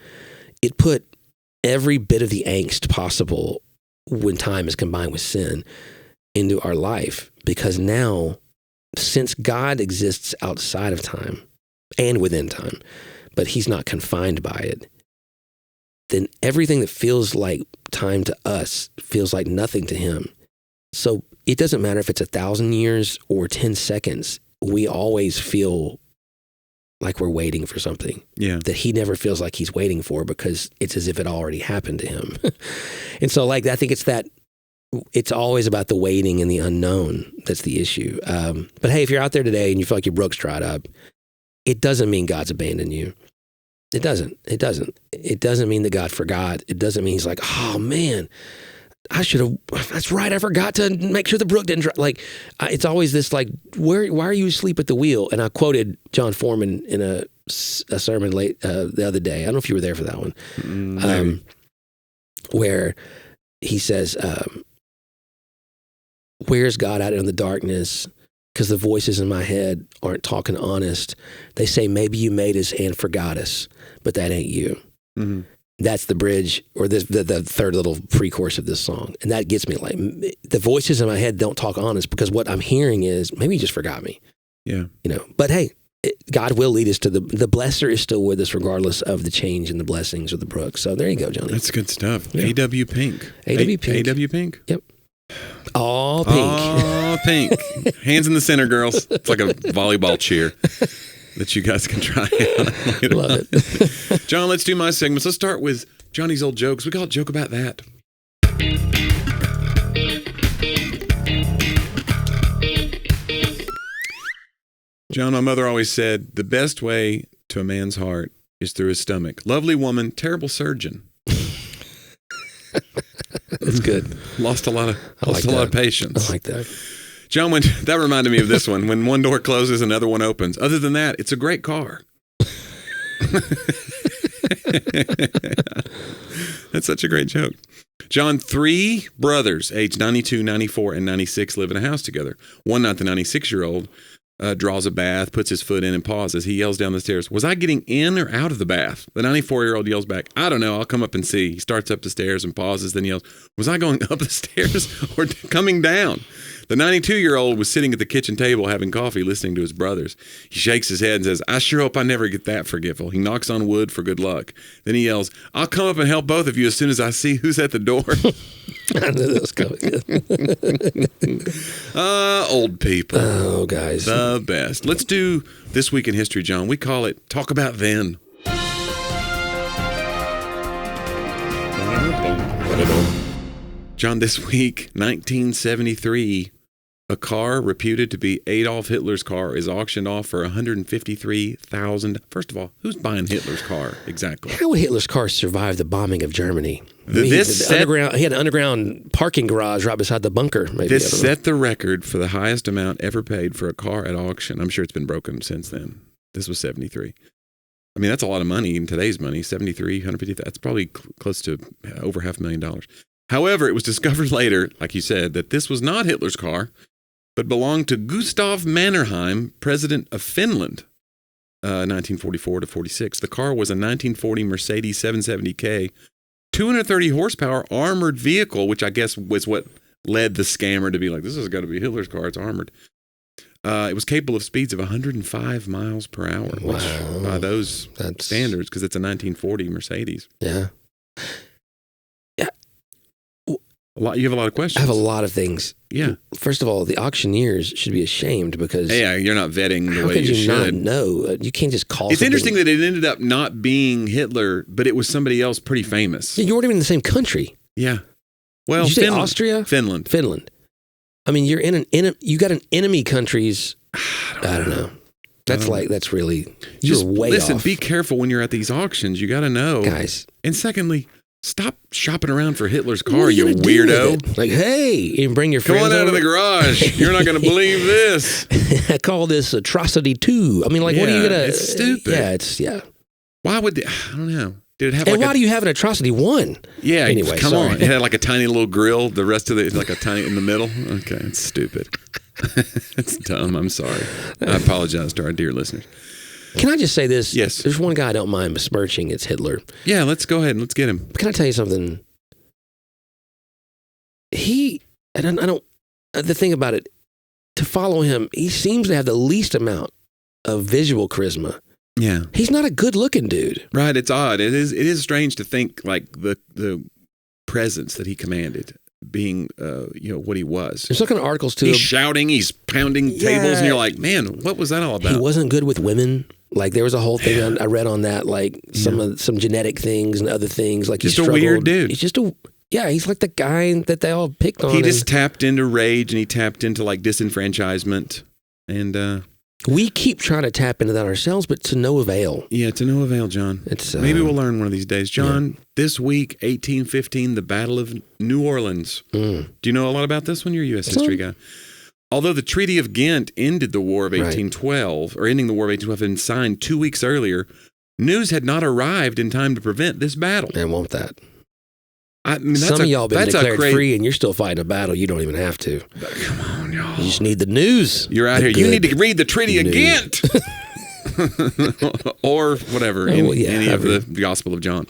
it put every bit of the angst possible when time is combined with sin into our life. Because now, since God exists outside of time and within time, but he's not confined by it, then everything that feels like time to us feels like nothing to him. So it doesn't matter if it's 1,000 years or 10 seconds. We always feel like we're waiting for something that he never feels like he's waiting for, because it's as if it already happened to him. And so like, I think it's always about the waiting and the unknown. That's the issue. But hey, if you're out there today and you feel like your brook's dried up, it doesn't mean God's abandoned you. It doesn't. It doesn't mean that God forgot. It doesn't mean he's like, oh man, that's right, I forgot to make sure the brook didn't dry. Like, it's always this like, why are you asleep at the wheel? And I quoted John Foreman in a sermon late the other day. I don't know if you were there for that one. Where he says, where's God out in the darkness? Because the voices in my head aren't talking honest. They say, maybe you made us and forgot us, but that ain't you. Mm-hmm. That's the bridge, or the third little pre-chorus of this song. And that gets me, like, the voices in my head don't talk honest, because what I'm hearing is, maybe you just forgot me. Yeah. You know, but hey, God will lead us to the blesser is still with us regardless of the change in the blessings or the brook. So there you go, Jonnie.
That's good stuff. Yeah. A.W. Pink.
A.W. Pink.
A.W. Pink?
Yep. All pink.
All pink. Hands in the center, girls. It's like a volleyball cheer that you guys can try out later.
Love it.
John, let's do my segments. Let's start with Johnny's old jokes. We call it Joke About That. John, my mother always said, the best way to a man's heart is through his stomach. Lovely woman, terrible surgeon.
That's good.
Lost a lot of patience.
I like that.
John, that reminded me of this one. When one door closes, another one opens. Other than that, it's a great car. That's such a great joke. John, 3 brothers, aged 92, 94, and 96, live in a house together. One night, the 96-year-old draws a bath, puts his foot in, and pauses. He yells down the stairs, was I getting in or out of the bath? The 94-year-old yells back, I don't know, I'll come up and see. He starts up the stairs and pauses, then yells, was I going up the stairs or coming down? The 92-year-old was sitting at the kitchen table having coffee, listening to his brothers. He shakes his head and says, I sure hope I never get that forgetful. He knocks on wood for good luck. Then he yells, I'll come up and help both of you as soon as I see who's at the door.
I knew that was coming.
Old people.
Oh, guys.
The best. Let's do This Week in History, John. We call it Talk About Then. John, this week, 1973, a car reputed to be Adolf Hitler's car is auctioned off for $153,000. First of all, who's buying Hitler's car exactly?
How would Hitler's car survive the bombing of Germany? He had an underground parking garage right beside the bunker. Maybe.
This set the record for the highest amount ever paid for a car at auction. I'm sure it's been broken since then. This was 73. I mean, that's a lot of money in today's money. 73, 150. That's probably close to over $500,000. However, it was discovered later, like you said, that this was not Hitler's car, but belonged to Gustav Mannerheim, president of Finland, 1944 to 46. The car was a 1940 Mercedes 770K, 230 horsepower armored vehicle, which I guess was what led the scammer to be like, this has got to be Hitler's car, it's armored. It was capable of speeds of 105 miles per hour, which by those standards, because it's a 1940 Mercedes.
Yeah.
You have a lot of questions.
I have a lot of things.
Yeah.
First of all, the auctioneers should be ashamed because
you're not vetting the
how
way
could
you
you
should.
not know? You can't just call.
It's interesting that it ended up not being Hitler, but it was somebody else pretty famous.
You weren't even in the same country.
Yeah. Well,
Did you say Austria?
Finland.
I mean, you're you got an enemy countries. I don't know. That's really, you're way
listen,
off.
be careful when you're at these auctions. You got to know.
Guys.
And secondly, stop shopping around for Hitler's car, you weirdo.
Like, hey, and bring your friends
Come on out
over.
of the garage. You're not going to believe this.
I call this atrocity 2. I mean, like, what are you going to...
It's stupid.
Yeah.
Why would I don't know. Did it have
and why do you have an atrocity 1?
Yeah,
anyway,
come
sorry.
on. It had like a tiny little grill. The rest of it is like a tiny in the middle. Okay, it's stupid. It's dumb. I'm sorry. I apologize to our dear listeners.
Can I just say this?
Yes.
There's one guy I don't mind besmirching. It's Hitler.
Yeah, let's go ahead and let's get him.
Can I tell you something? The thing about it, to follow him, he seems to have the least amount of visual charisma.
Yeah.
He's not a good looking dude.
Right. It's odd. It is strange to think like the presence that he commanded being, what he was.
There's looking at articles too.
He's shouting, he's pounding tables, and you're like, man, what was that all about?
He wasn't good with women. Like there was a whole thing I read on that, like some genetic things and other things. Like
just
he
a weird dude.
He's just he's like the guy that they all picked on.
He just tapped into rage and he tapped into like disenfranchisement. And
we keep trying to tap into that ourselves, but to no avail.
Yeah, to no avail, John. Maybe we'll learn one of these days. John, this week, 1815, the Battle of New Orleans. Do you know a lot about this one? You're a U.S. history guy. Although the Treaty of Ghent ended the War of 1812, or ending the War of 1812, had been signed 2 weeks earlier, news had not arrived in time to prevent this battle.
And won't that?
I mean,
some of y'all been declared free and you're still fighting a battle you don't even have to.
Come on, y'all.
You just need the news.
You're out here. You need to read the Treaty of Ghent. Or whatever, any of the Gospel of John.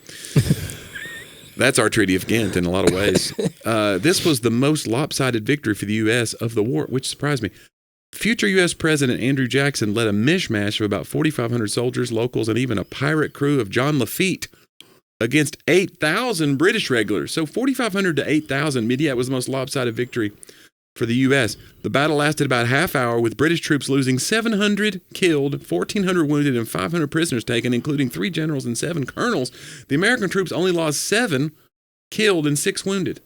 That's our Treaty of Ghent in a lot of ways. This was the most lopsided victory for the U.S. of the war, which surprised me. Future U.S. President Andrew Jackson led a mishmash of about 4,500 soldiers, locals, and even a pirate crew of John Lafitte against 8,000 British regulars. So 4,500 to 8,000. Yeah, it was the most lopsided victory for the U.S. The battle lasted about a half hour, with British troops losing 700 killed, 1,400 wounded, and 500 prisoners taken, including 3 generals and 7 colonels. The American troops only lost 7 killed and 6 wounded.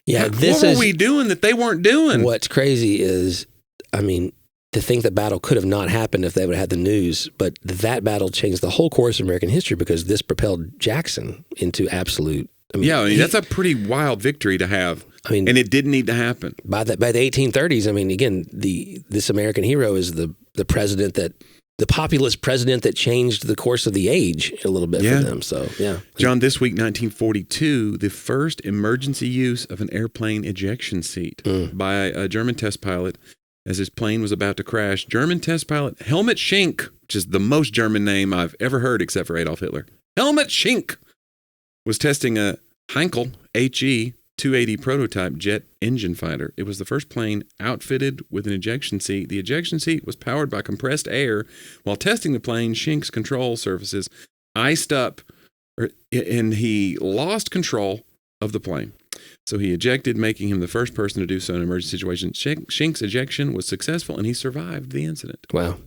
Yeah,
what were we doing that they weren't doing?
What's crazy is, I mean, to think the battle could have not happened if they would have had the news, but that battle changed the whole course of American history because this propelled Jackson into absolute.
That's a pretty wild victory to have. And it didn't need to happen.
By the 1830s, I mean, again, this American hero is the president the populist president that changed the course of the age a little bit for them. So, yeah.
John, this week, 1942, the first emergency use of an airplane ejection seat by a German test pilot as his plane was about to crash. German test pilot Helmut Schenk, which is the most German name I've ever heard except for Adolf Hitler. Helmut Schenk was testing a Heinkel HE 280 prototype jet engine fighter. It was the first plane outfitted with an ejection seat. The ejection seat was powered by compressed air. While testing the plane, Schenk's control surfaces iced up, and he lost control of the plane. So he ejected, making him the first person to do so in an emergency situation. Schenk's ejection was successful, and he survived the incident.
Wow.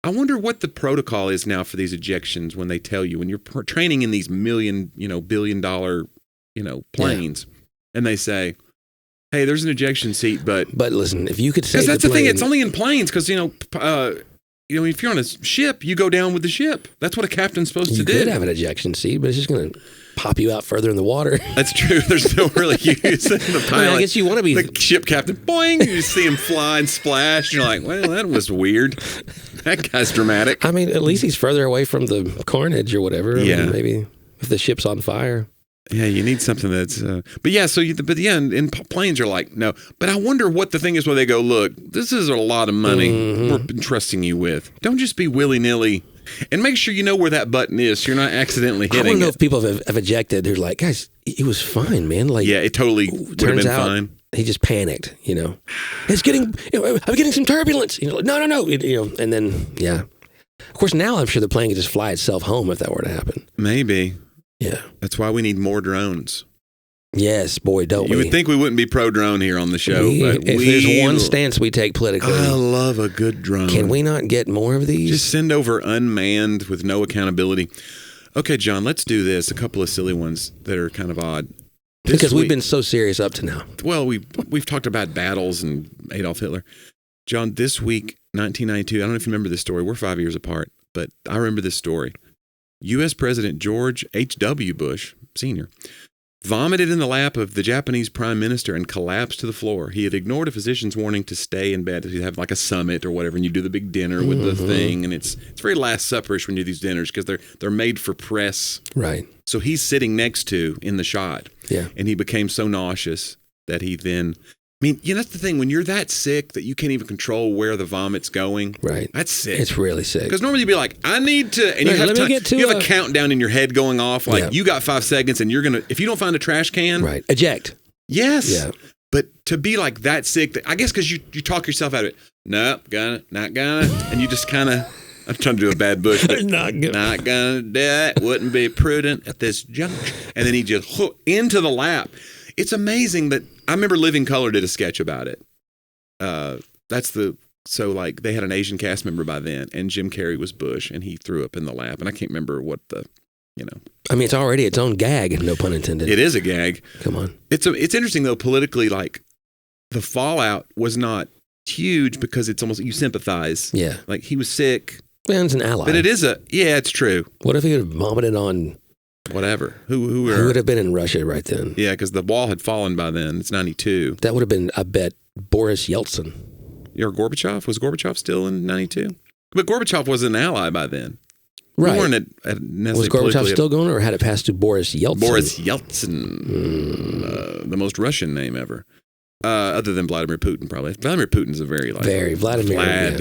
I wonder what the protocol is now for these ejections when they tell you, when you're training in these billion-dollar, planes, and they say, hey, there's an ejection seat, but
listen, if you could say,
because that's the thing, it's only in planes, because if you're on a ship, you go down with the ship. That's what a captain's supposed to do.
You could have an ejection seat, but it's just going to pop you out further in the water.
That's true. There's no really use. The pilot,
I guess you want to be
the ship captain. Boing! You see him fly and splash. You're like, well, that was weird. That guy's dramatic.
I mean, at least he's further away from the carnage or whatever.
Yeah.
I mean, maybe if the ship's on fire.
Yeah, you need something that's. In planes, you're like, no. But I wonder what the thing is where they go, look, this is a lot of money we're entrusting you with. Don't just be willy-nilly. And make sure you know where that button is so you're not accidentally hitting it.
I don't know if people have ejected who're like, guys, it was fine, man. Like,
yeah, it totally would have been fine.
He just panicked, It's getting, I'm getting some turbulence. Like, no. And then, yeah. Of course, now I'm sure the plane could just fly itself home if that were to happen.
Maybe.
Yeah.
That's why we need more drones.
Yes, boy, don't we?
You would think we wouldn't be pro-drone here on the show.
If there's one stance we take politically.
I love a good drone.
Can we not get more of these?
Just send over unmanned with no accountability. Okay, John, let's do this. A couple of silly ones that are kind of odd.
Because we've been so serious up to now.
Well, we've talked about battles and Adolf Hitler. John, this week, 1992, I don't know if you remember this story. We're 5 years apart, but I remember this story. U.S. President George H.W. Bush, Sr., vomited in the lap of the Japanese prime minister and collapsed to the floor. He had ignored a physician's warning to stay in bed. You have like a summit or whatever, and you do the big dinner with the thing, and it's very Last Supper-ish when you do these dinners because they're made for press.
Right.
So he's sitting next to in the shot,
yeah,
and he became so nauseous that he then. I mean, that's the thing. When you're that sick that you can't even control where the vomit's going,
right?
That's sick.
It's really sick.
Because normally you'd be like, I need to, and you have a countdown in your head going off, like you got 5 seconds, and you're gonna, if you don't find a trash can,
right, eject.
Yes.
Yeah.
But to be like that sick, I guess because you talk yourself out of it. Nope, not gonna, and you just kind of. I'm trying to do a bad Bush, but not gonna do it. Wouldn't be prudent at this juncture. And then he just into the lap. It's amazing that I remember Living Color did a sketch about it. So like they had an Asian cast member by then, and Jim Carrey was Bush, and he threw up in the lap, and I can't remember what I mean, it's already its own gag, no pun intended. It is a gag.
Come on.
It's interesting though politically, like the fallout was not huge because it's almost you sympathize.
Yeah,
like he was sick.
Man, it's an ally.
But it is it's true.
What if he had vomited on
whatever? Who
would have been in Russia right then?
Yeah, because the wall had fallen by then. It's 92.
That would have been, I bet, Boris Yeltsin.
Or Gorbachev? Was Gorbachev still in 92? But Gorbachev was an ally by then.
Right.
We weren't necessarily
was Gorbachev still going, or had it passed to Boris Yeltsin?
Boris Yeltsin. The most Russian name ever. Other than Vladimir Putin, probably. Vladimir Putin's a very
Vladimir.
Yeah.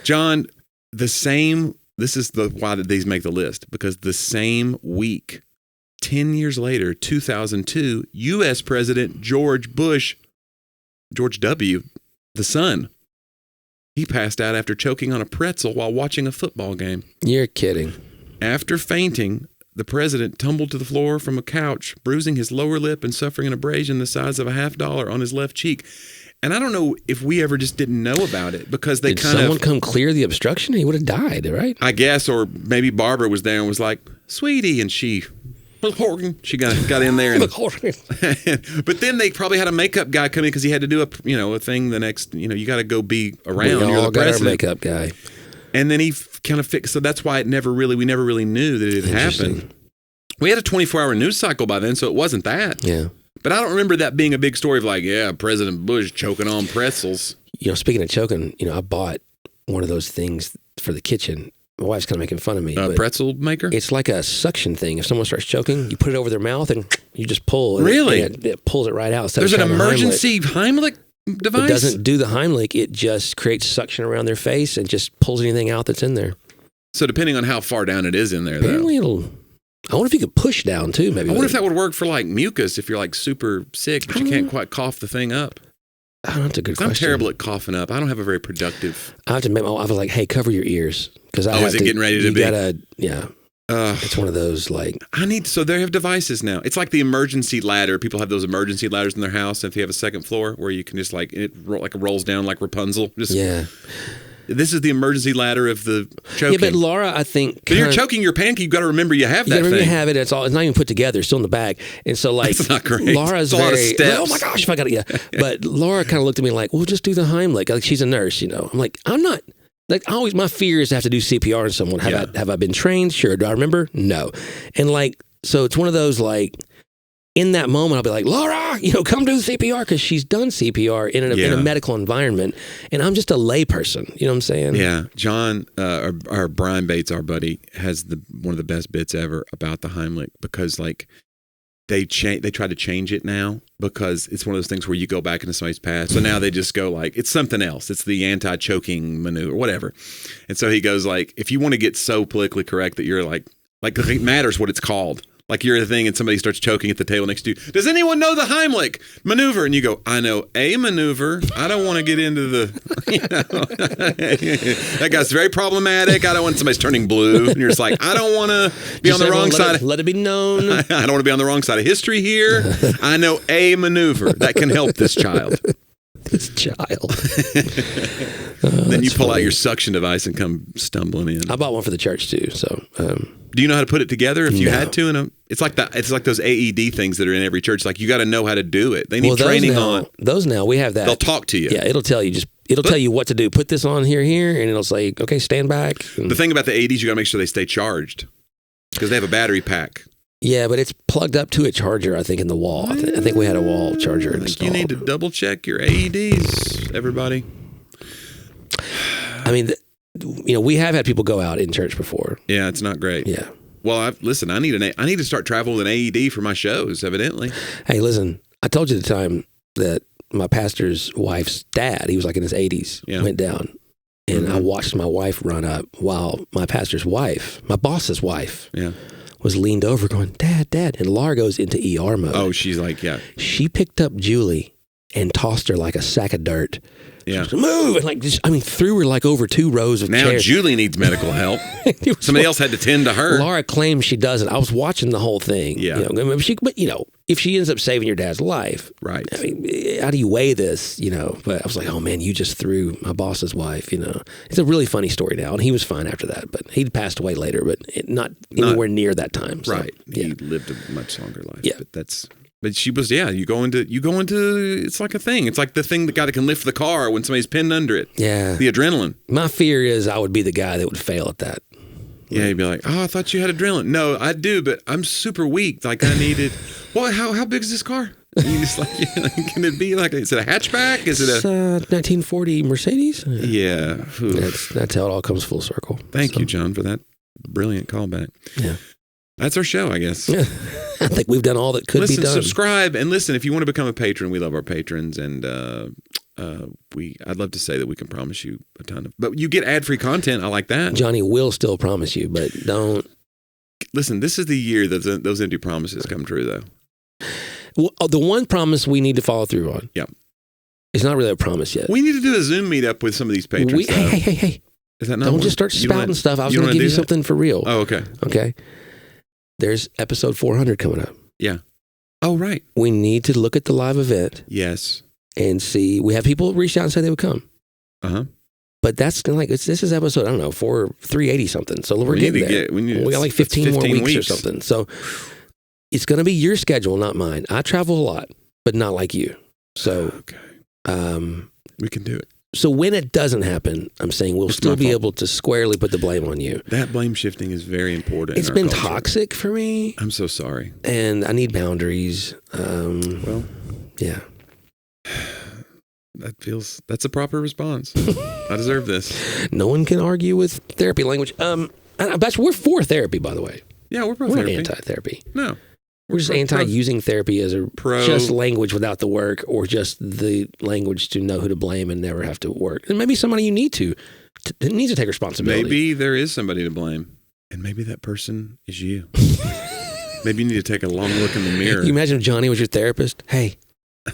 John, this is why these make the list, because the same week, 10 years later, 2002, U.S. President George W., the son, he passed out after choking on a pretzel while watching a football game.
You're kidding.
After fainting, the president tumbled to the floor from a couch, bruising his lower lip and suffering an abrasion the size of a $50 on his left cheek. And I don't know if we ever just didn't know about it because they
Did someone come clear the obstruction? He would have died, right?
I guess, or maybe Barbara was there and was like, "Sweetie," and she got in there. And, but then they probably had a makeup guy come in because he had to do a thing the next. You got to go be around.
We
You're
all
the
got
president.
our makeup guy.
And then he kind of fixed. So that's why we never really knew that it had happened. We had a 24-hour news cycle by then, so it wasn't that.
Yeah. But
I don't remember that being a big story of like, President Bush choking on pretzels.
Speaking of choking, I bought one of those things for the kitchen. My wife's kind of making fun of me.
Pretzel maker?
It's like a suction thing. If someone starts choking, you put it over their mouth and you just pull.
Really?
It pulls it right out.
There's an emergency Heimlich device?
It doesn't do the Heimlich. It just creates suction around their face and just pulls anything out that's in there.
So depending on how far down it is in there,
apparently I wonder if you could push down too, maybe.
I wonder if that would work for like mucus if you're like super sick, but you can't quite cough the thing up.
I don't know, that's a good question.
I'm terrible at coughing up. I don't have a very productive.
I have to make I was like, hey, cover your ears. Because
is it getting ready to be?
It's one of those like.
So they have devices now. It's like the emergency ladder. People have those emergency ladders in their house. If you have a second floor where you can just it rolls down like Rapunzel. This is the emergency ladder of the choking.
Yeah, but Laura, I think...
But you're choking your pancake, you've got to remember you have that thing.
You have it, it's not even put together, it's still in the bag. And so like...
That's not great.
Laura's
it's a lot of steps.
Oh my gosh, if I got it, yeah. But Laura kind of looked at me like, well, just do the Heimlich. Like she's a nurse, I'm like, I'm not... Like always, my fear is to have to do CPR on someone. Have I been trained? Sure. Do I remember? No. And like, so it's one of those like... In that moment, I'll be like, Laura, come do the CPR because she's done CPR in a medical environment. And I'm just a lay person. You know what I'm saying?
Yeah. John, our Brian Bates, our buddy, has one of the best bits ever about the Heimlich because like they try to change it now because it's one of those things where you go back into somebody's past. So now they just go like, it's something else. It's the anti-choking maneuver, whatever. And so he goes like, if you want to get so politically correct that you're like it matters what it's called. Like you're at a thing and somebody starts choking at the table next to you. Does anyone know the Heimlich maneuver? And you go, I know a maneuver. I don't want to get into the, that guy's very problematic. I don't want somebody's turning blue. And you're just like, I don't want to be on the wrong side.
Let it be known.
I don't want to be on the wrong side of history here. I know a maneuver that can help this child.
This child.
Then you pull out your suction device and come stumbling in.
I bought one for the church too. So,
do you know how to put it together if you had to? It's like those AED things that are in every church. Like you got to know how to do it. They need training on
those. Now we have that.
They'll talk to you.
Yeah, it'll tell you tell you what to do. Put this on here, and it'll say, okay, stand back.
The thing about the AEDs, you got to make sure they stay charged because they have a battery pack.
Yeah, but it's plugged up to a charger, I think, in the wall. I think we had a wall charger installed.
You need to double check your AEDs, everybody.
I mean, we have had people go out in church before.
Yeah, it's not great.
Yeah.
Well, listen, I need to start traveling with an AED for my shows, evidently.
Hey, listen, I told you the time that my pastor's wife's dad, he was like in his 80s, went down. And I watched my wife run up while my pastor's wife, my boss's wife, was leaned over going, Dad, Dad. And Laura goes into ER mode.
Oh, she's like, yeah.
She picked up Julie and tossed her like a sack of dirt.
Yeah.
Move! And threw her like over 2 rows of chairs.
Now Julie needs medical help. Somebody else had to tend to her.
Laura claims she doesn't. I was watching the whole thing.
Yeah.
But if she ends up saving your dad's life.
Right.
I mean, how do you weigh this, But I was like, oh man, you just threw my boss's wife, It's a really funny story now. And he was fine after that. But he'd passed away later, but not anywhere near that time. So,
right. Yeah. He lived a much longer life.
Yeah.
But she was, you go into, it's like a thing. It's like the thing that guy that can lift the car when somebody's pinned under it.
Yeah.
The adrenaline.
My fear is I would be the guy that would fail at that.
Yeah, you'd be like, oh, I thought you had adrenaline. No, I do, but I'm super weak. Like I needed, how big is this car? And you just like, can it be like, is it a hatchback? Is it
a 1940 Mercedes?
Yeah.
That's how it all comes full circle.
Thank you, John, for that brilliant callback.
Yeah.
That's our show, I guess.
Yeah. I think we've done all that could be done.
Subscribe, and listen. If you want to become a patron, we love our patrons, and I'd love to say that we can promise you a ton of, but you get ad-free content. I like that.
Jonnie will still promise you, but don't.
Listen, this is the year that those empty promises come true, though.
Well, the one promise we need to follow through on.
Yeah.
It's not really a promise yet.
We need to do a Zoom meetup with some of these patrons.
Hey.
Is that not
Don't just start spouting stuff. I was going to give you something for real.
Oh, okay.
Okay. There's episode 400 coming up.
Yeah. Oh, right.
We need to look at the live event.
Yes.
And see. We have people reach out and say they would come.
Uh-huh.
But that's like, this is episode, I don't know, 380 something. So we're getting there. We got like 15 more weeks or something. So it's going to be your schedule, not mine. I travel a lot, but not like you. So
we can do it.
So when it doesn't happen, I'm saying we'll still be able to squarely put the blame on you.
That blame shifting is very important.
It's been toxic for me.
I'm so sorry.
And I need boundaries.
Well,
yeah.
That's a proper response. I deserve this.
No one can argue with therapy language. We're for therapy, by the way.
Yeah, we're pro
therapy.
We're
not anti-therapy.
No.
We're just anti-using therapy as just language without the work, or just the language to know who to blame and never have to work. And maybe somebody you need to needs to take responsibility.
Maybe there is somebody to blame, and maybe that person is you. Maybe you need to take a long look in the mirror.
Can you imagine if Jonnie was your therapist? Hey,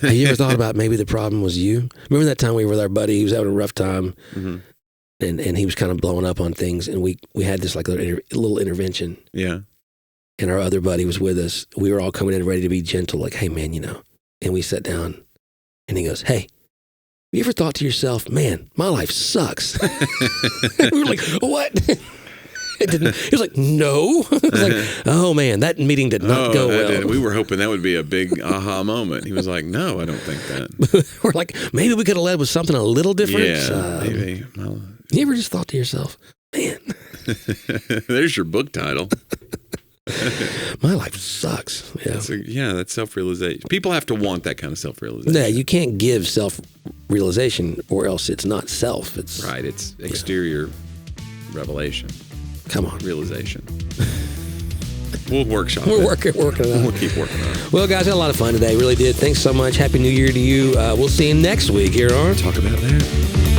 have you ever thought about maybe the problem was you? Remember that time we were with our buddy? He was having a rough time, and he was kind of blowing up on things, and we had this like little intervention.
Yeah.
And our other buddy was with us. We were all coming in ready to be gentle, like, hey, man, And we sat down, and he goes, hey, have you ever thought to yourself, man, my life sucks? We were like, what? He was like, no. I was like, oh, man, that meeting did not go well.
We were hoping that would be a big aha moment. He was like, no, I don't think that.
We're like, maybe we could have led with something a little different.
Yeah, maybe. Well,
you ever just thought to yourself, man.
There's your book title.
My life sucks. Yeah.
That's self-realization. People have to want that kind of self-realization.
Yeah, you can't give self-realization, or else it's not self. It's
right. It's exterior revelation.
Come on,
realization. We'll workshop.
We're working it out.
We'll keep working on it.
Well, guys, had a lot of fun today. Really did. Thanks so much. Happy New Year to you. We'll see you next week here on
Talk About That.